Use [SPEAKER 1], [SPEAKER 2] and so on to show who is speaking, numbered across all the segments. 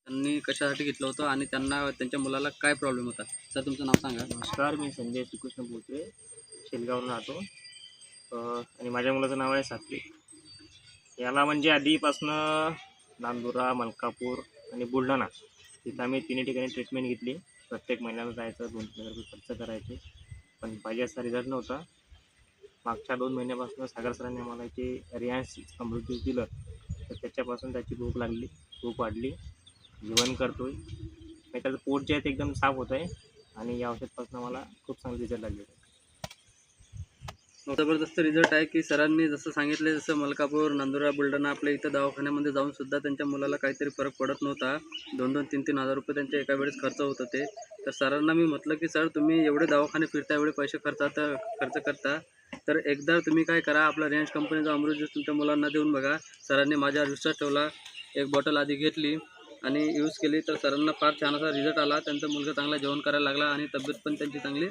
[SPEAKER 1] त्यांनी कशासाठी घेतलं होतं आणि त्यांना त्यांच्या मुलाला काय प्रॉब्लेम होता? सर तुमचं नाव सांगा.
[SPEAKER 2] नमस्कार, मी संजय श्रीकृष्ण बोलतोय, शेलगाववरून राहतो. आणि माझ्या मुलाचं नाव आहे सात्विक. याला म्हणजे आधीपासनं नांदुरा, मलकापूर आणि बुलढाणा तिथं आम्ही तिन्ही ठिकाणी ट्रीटमेंट घेतली. प्रत्येक महिन्याला जायचं, 2,000 रुपये खर्च करायचे, पण पाहिजे असा रिझल्ट नव्हता. मागच्या 2 महिन्यापासून सागर सरांनी आम्हाला जे रियान्स अमृत ज्यूस दिलं, तर त्याच्यापासून त्याची भूक लागली, भूक वाढली, जेवण करतोय. आणि त्याचं पोट जे आहे ते एकदम साफ होत आहे आणि या औषधपासून मला खूप चांगले रिझल्ट लागले.
[SPEAKER 1] जबरदस्त रिझल्ट आहे की सरांनी जसं सांगितले, जसं मलकापूर, नांदुरा, बुलढाणा आपल्या इथं दवाखान्यामध्ये जाऊन सुद्धा त्यांच्या मुलाला काहीतरी फरक पडत नव्हता. 2-2, 3-3 हजार रुपये त्यांचे एका वेळेस खर्च होत होते. तर सरांना मी म्हटलं की सर तुम्ही एवढे दवाखाने फिरता, एवढे पैसे खर्च करता, तर एकदा तुम्ही काय करा, आपला रेंज कंपनीचा अमृत ज्यूस तुमच्या मुलांना देऊन बघा. सरांनी माझ्यावर विश्वास ठेवला. एक बॉटल आधी घेतली आणि यूज केली, तर सरांना फार छान असा रिझल्ट आला. त्यांचा मुलगा चांगला जेवण करायला लागला आणि तब्येत पण त्यांची चांगली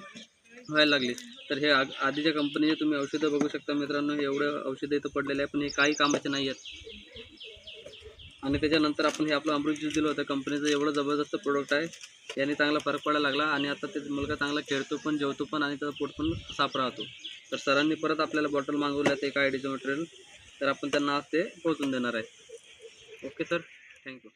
[SPEAKER 1] व्हायला लागली. तर हे आधीच्या कंपनीचे तुम्ही औषधं बघू शकता मित्रांनो. हे एवढे औषधं इथं पडलेले आहे, पण हे काही कामाचे नाही आहेत. आणि त्याच्यानंतर आपण हे आपलं अमृत ज्यूस दिलं होतं कंपनीचं. एवढं जबरदस्त प्रोडक्ट आहे, याने चांगला फरक पडायला लागला आणि आता ते मुलगा चांगला खेळतो पण, जेवतो पण आणि त्याचं पोट पण साफ राहतो. तर सरांनी परत आपल्याला बॉटल मागवल्यात एका आयडीचं मटेरियल, तर आपण त्यांना आज ते पोहोचून देणार आहे. Okay sir, thank you.